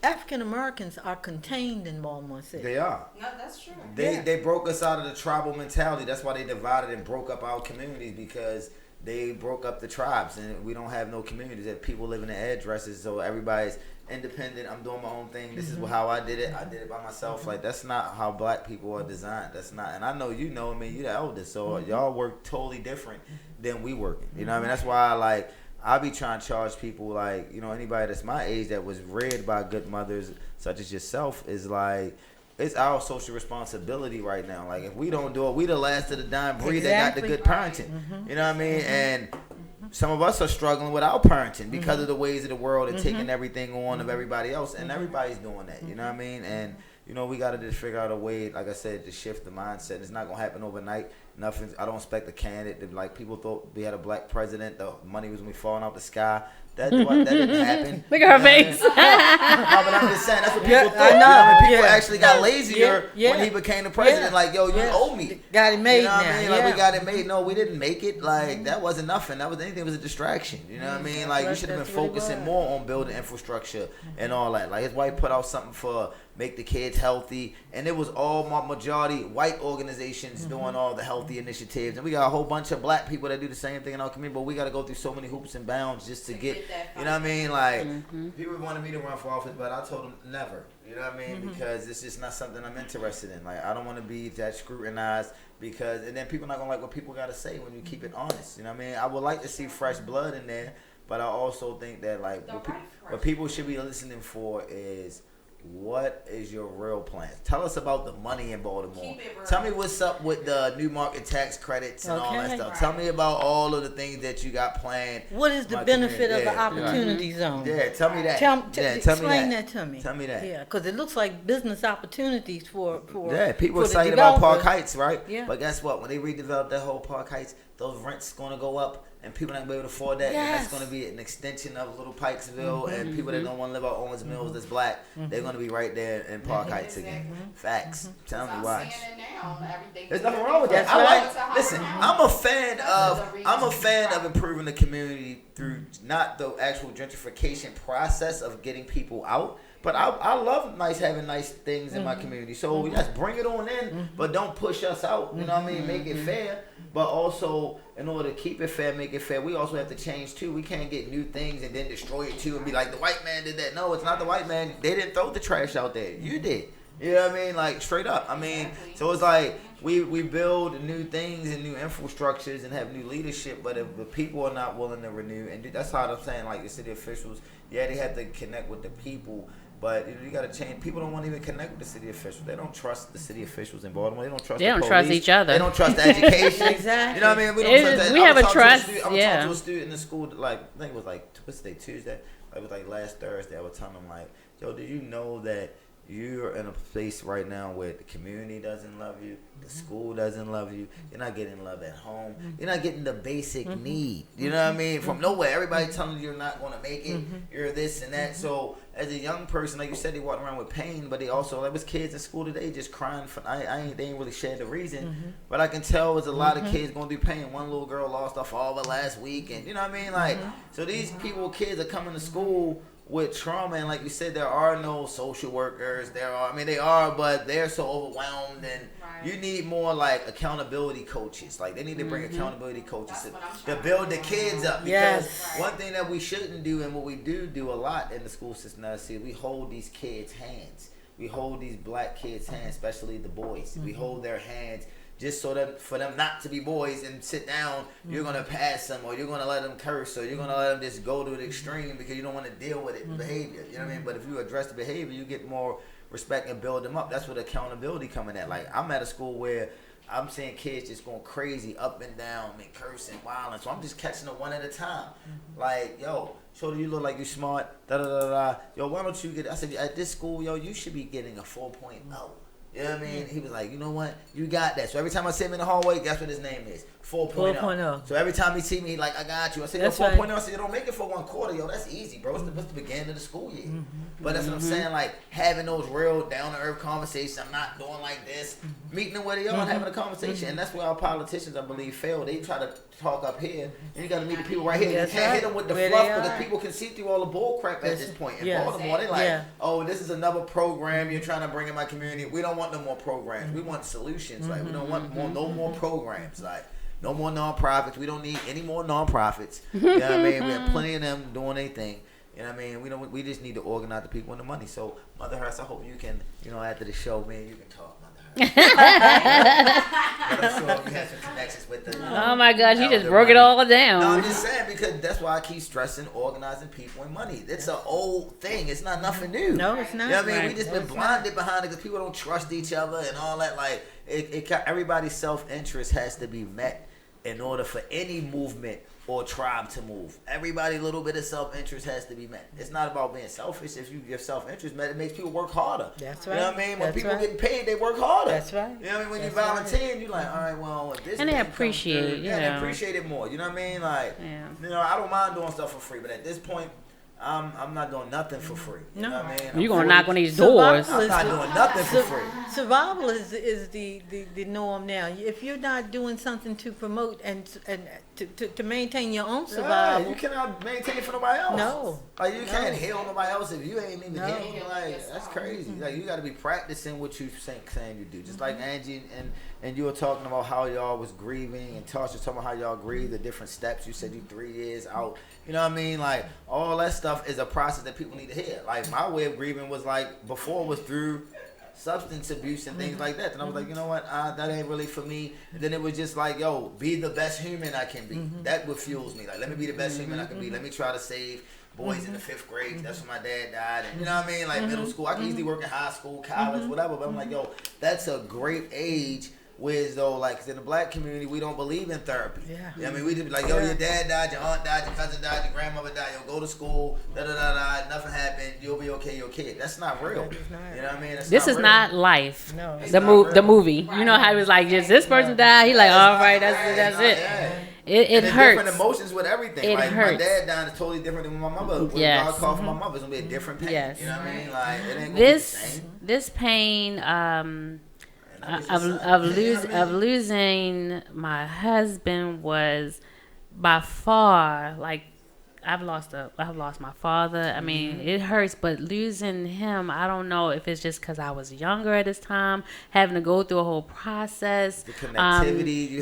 African Americans are contained in Baltimore City. They are. No, that's true. They broke us out of the tribal mentality. That's why they divided and broke up our communities, because they broke up the tribes, and we don't have no communities. That people live in the addresses, so everybody's independent. I'm doing my own thing. This is how I did it. I did it by myself. Like, that's not how black people are designed. That's not. And I know you know. I mean, you the eldest, so y'all work totally different than we working. You know what I mean? That's why I be trying to charge people, like, you know, anybody that's my age that was reared by good mothers such as yourself is like, it's our social responsibility right now. Like, if we don't do it, we the last of the dying breed that got the good parenting. You know what I mean? And some of us are struggling with our parenting because of the ways of the world and taking everything on of everybody else. And everybody's doing that. You know what I mean? And you know, we got to just figure out a way, like I said, to shift the mindset. It's not going to happen overnight. Nothing. I don't expect a candidate to, like, people thought we had a black president, the money was going to be falling out the sky. That didn't happen. Look at her face. No, but I'm just saying, that's what people thought. You know, people actually got lazier when he became the president. Like, yo, you owe me. Got it made now. You know what I mean? Like, we got it made. No, we didn't make it. Like, that wasn't nothing. That was anything. It was a distraction. You know what I mean? Like, you should have been focusing more on building infrastructure and all that. Like, his wife put out something for make the kids healthy, and it was all majority white organizations doing all the healthy initiatives, and we got a whole bunch of black people that do the same thing in our community, but we got to go through so many hoops and bounds just to get you know what I mean? Like, people wanted me to run for office, but I told them never, you know what I mean? Because it's just not something I'm interested in. Like, I don't want to be that scrutinized, because, and then people not gonna like what people got to say when you keep it honest, you know what I mean? I would like to see fresh blood in there, but I also think that, like, what people should be listening for is, what is your real plan? Tell us about the money in Baltimore. Tell me what's up with the new market tax credits and all that stuff. Tell me about all of the things that you got planned. What is the benefit of the opportunity zone? Yeah, tell me that. Explain that to me. Tell me that. Yeah, because it looks like business opportunities for people excited about Park Heights, right? Yeah. But guess what? When they redevelop that whole Park Heights, those rents going to go up. And people not gonna be able to afford that. And that's gonna be an extension of Little Pikesville. And people that don't want to live out Owens Mills that's black, they're gonna be right there in Park Heights again. Facts. Tell me why. There's nothing wrong with that. Listen, I'm a fan of improving the community through not the actual gentrification process of getting people out. But I love having nice things in my community. So let's bring it on in, but don't push us out. You know what I mean? Make it fair. But also, in order to keep it fair, make it fair, we also have to change too. We can't get new things and then destroy it too and be like, the white man did that. No, it's not the white man. They didn't throw the trash out there. You did. You know what I mean? Like, straight up. I mean, so it's like we build new things and new infrastructures and have new leadership, but if the people are not willing to renew, and that's how I'm saying, like, the city officials, they have to connect with the people. But you got to change. People don't want to even connect with the city officials. They don't trust the city officials in Baltimore. They don't trust. They don't trust each other. They don't trust education. Exactly. You know what I mean? We don't trust that. We have a trust. I was talking to a student in the school. Like, I think it was like what's the day, Tuesday. It was like last Thursday. I was telling them, like, yo, did you know that you're in a place right now where the community doesn't love you, the school doesn't love you, you're not getting love at home, you're not getting the basic need, you know what I mean, from nowhere. Everybody telling you you're not going to make it, you're this and that. So as a young person, like you said, they walk around with pain, but they also, there was kids in school today just crying for, they ain't really shared the reason, but I can tell there's a lot of kids going through pain. One little girl lost her father last week, and you know what I mean, like, so these kids are coming to school with trauma, and like you said, there are no social workers. They are, but they're so overwhelmed, and you need more like accountability coaches. Like, they need to bring accountability coaches to build the kids up. Because one thing that we shouldn't do, and what we do a lot in the school system now, is we hold these kids' hands. We hold these black kids' hands, especially the boys. We hold their hands just so that for them not to be boys and sit down, you're going to pass them, or you're going to let them curse, or you're going to let them just go to the extreme because you don't want to deal with it, behavior. You know what I mean? But if you address the behavior, you get more respect and build them up. That's what accountability coming at. Like, I'm at a school where I'm seeing kids just going crazy up and down and cursing, wilding. So I'm just catching them one at a time. Like, yo, Shorty, you look like you smart. Yo, why don't you get? I said, at this school, yo, you should be getting a 4.0. You know what I mean? He was like, you know what? You got that. So every time I see him in the hallway, guess what his name is? 4.0. So every time he see me, he like, I got you. I said, yo, 4.0. I said, you don't make it for one quarter. Yo, that's easy, bro. It's the beginning of the school year. But that's what I'm saying. Like, having those real down-to-earth conversations. I'm not doing like this. Meeting them where they are and having a conversation. And that's where our politicians, I believe, fail. They try to talk up here. And you got to meet the people right here. You can't hit them with the fluff because people can see through all the bull crap at this point. In Baltimore, they like, oh, this is another program you're trying to bring in my community. We don't want no more programs. We want solutions. Like, we don't want no more programs. Like, no more nonprofits. We don't need any more nonprofits. You know what I mean? We have plenty of them doing their thing. You know what I mean? We just need to organize the people and the money. So, Mother Hurst, I hope you can, after the show, man, you can talk, Mother Hurst. But I'm sure you have some connections with the. Oh my gosh, you just broke it all down. No, I'm just saying, because that's why I keep stressing organizing people and money. It's an old thing. It's not nothing new. No, it's not. You know what I mean? We just been blinded behind it because people don't trust each other and all that. Like, everybody's self-interest has to be met in order for any movement or tribe to move. Everybody, a little bit of self-interest has to be met. It's not about being selfish. If you give self-interest met, it makes people work harder. That's right. You know what I mean? When That's people right. getting paid, they work harder. That's right. You know what I mean? When That's you volunteer, you're like, all right, well, if this And they thing comes appreciate, through, they appreciate it more. You know what I mean? Like, you know, I don't mind doing stuff for free, but at this point, I'm not doing nothing for free. You know what I mean? You're gonna knock on these doors. I'm not doing nothing for free. Survival is the norm now. If you're not doing something to promote and to maintain your own survival, you cannot maintain for nobody else. No. Like you can't heal nobody else if you ain't even healing. Like that's crazy. Like you got to be practicing what you saying you do. Just like Angie and you were talking about how y'all was grieving, and Tasha was talking about how y'all grieve, the different steps. You said you 3 years out. You know what I mean? Like all that stuff is a process that people need to hear. Like my way of grieving was like before was through substance abuse and things like that. And I was like, you know what? That ain't really for me. And then it was just like, yo, be the best human I can be. That what fuels me. Like, let me be the best human I can be. Let me try to save boys in the 5th grade. That's when my dad died. And you know what I mean? Like middle school. I can easily work in high school, college, whatever. But I'm like, yo, that's a great age. Whereas though, like, 'cause in the black community, we don't believe in therapy. Yeah. You know what I mean? We just be like, yo, your dad died, your aunt died, your cousin died, your grandmother died, yo, go to school, nothing happened, you'll be okay, your kid. That's not real. You know what I mean? This is not life. No. The movie. You know how it was like, just this person died. He like, all right, that's it. It hurts. Different emotions with everything. It like hurts. my dad died is totally different than my mother. When God called for my mother, it's gonna be a different pain. Yes. You know what I mean? Like it ain't gonna be the same. This pain of losing my husband was by far, like, I've lost my father. I mean, it hurts, but losing him, I don't know if it's just because I was younger at this time, having to go through a whole process. The connectivity,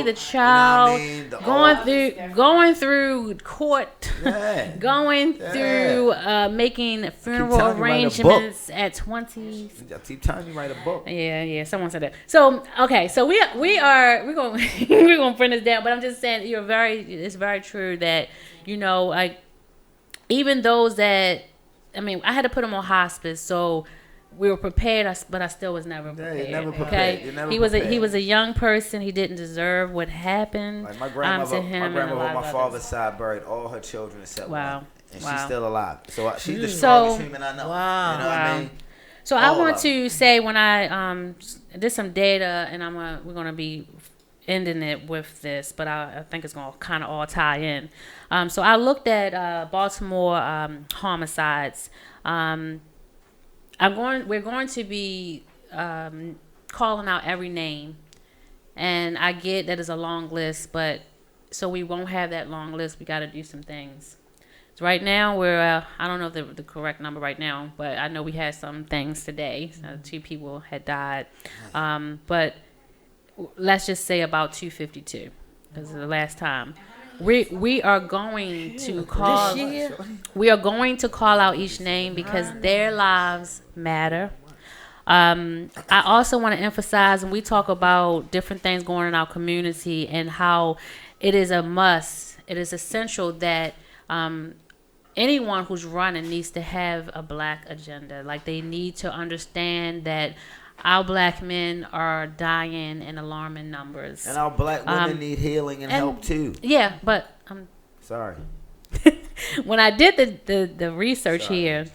the child, you know what I mean? going through court, going through making funeral arrangements at 20. I keep telling you, write a book. Yeah, someone said that. So okay, so we're gonna we're gonna bring this down, but I'm just saying it's very true that. You know, like, even those that, I mean, I had to put him on hospice, so we were prepared, but I still was never prepared. You're never prepared. Okay, he was a young person. He didn't deserve what happened. Like my grandmother on my father's side buried all her children except one, and she's still alive. So she's the strongest human I know. Wow. You know what I mean? So I want to say when I did some data, and we're gonna be ending it with this, but I think it's gonna kind of all tie in. So I looked at Baltimore homicides. We're going to be calling out every name, and I get that it's a long list, but so we won't have that long list. We got to do some things. So right now we're I don't know the correct number right now, but I know we had some things today. 2 people had died, but let's just say about 252 because the last time we are going to call out each name because their lives matter. I also want to emphasize when we talk about different things going on in our community and how it is a must, it is essential that anyone who's running needs to have a black agenda. Like, they need to understand that our black men are dying in alarming numbers. And our black women need healing and help too. Yeah, but sorry. When I did the research here,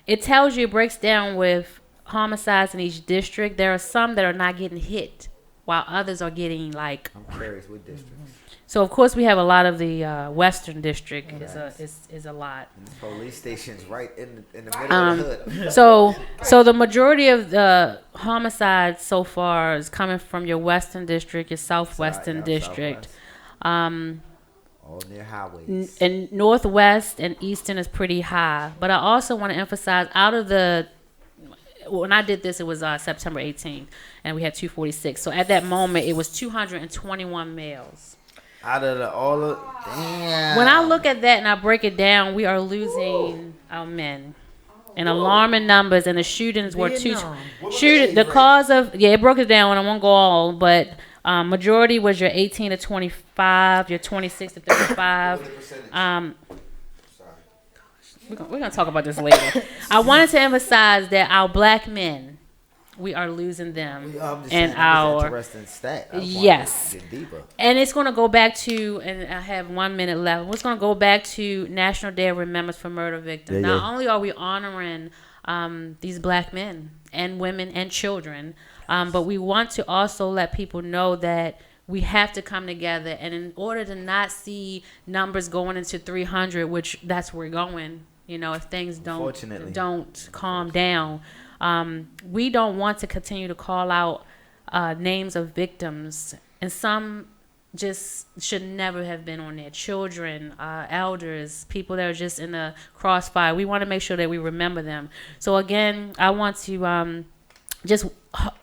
it tells you, it breaks down with homicides in each district. There are some that are not getting hit, while others are getting, like. I'm curious, what district? So of course we have a lot of the Western District is a lot. And the police station's right in the middle of the hood. So the majority of the homicides so far is coming from your Western District, your Southwestern District. All near highways. And Northwest and Eastern is pretty high. But I also want to emphasize, when I did this, it was September 18th, and we had 246. So at that moment, it was 221 males. Out of damn. When I look at that and I break it down, we are losing our men in alarming numbers, and the shootings were the cause of, it broke it down, and I won't go all, but majority was your 18 to 25, your 26 to 35. We're gonna talk about this later. I wanted to emphasize that our black men we are losing them. I'm just and saying, our interesting stat. yes, get deeper. And it's going to go back to, and I have 1 minute left. It's going to go back to National Day of Remembrance for Murder Victims. Not only are we honoring these black men and women and children, but we want to also let people know that we have to come together. And in order to not see numbers going into 300, which that's where we're going, if things don't calm down, we don't want to continue to call out names of victims, and some just should never have been on there. Children, elders, people that are just in the crossfire. We want to make sure that we remember them. So again, I want to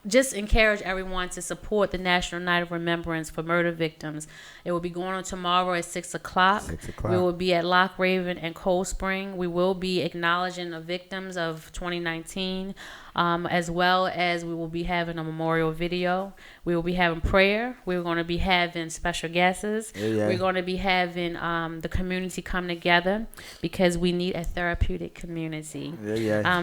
just encourage everyone to support the National Night of Remembrance for Murder Victims. It will be going on tomorrow at 6 o'clock. We will be at Lock Raven and Cold Spring. We will be acknowledging the victims of 2019, as well as we will be having a memorial video. We will be having prayer. We're going to be having special guests. We're going to be having the community come together because we need a therapeutic community.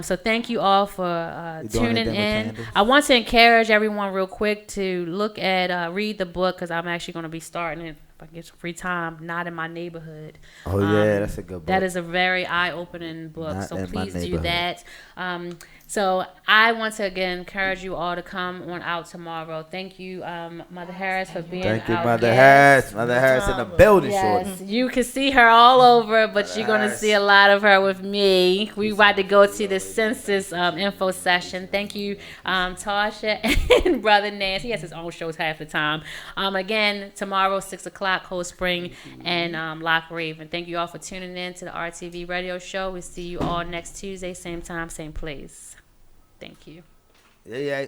So thank you all for tuning in. I want to encourage everyone real quick to look at, read the book, because I'm actually going to be starting it if I get some free time. Not in My Neighborhood. That's a good book. That is a very eye-opening book. So please do that. So I want to again encourage you all to come on out tomorrow. Thank you, Mother Harris, for being Thank you, our Mother guest. Harris. Mother Harris in the building, yes, you can see her all over, but you're going to see a lot of her with me. We about to go to the census info session. Thank you, Tasha and Brother Nance. He has his own shows half the time. Again, tomorrow, 6 o'clock, Cold Spring and Lock Raven. Thank you all for tuning in to the RTV radio show. We'll see you all next Tuesday, same time, same place. Thank you. Yeah.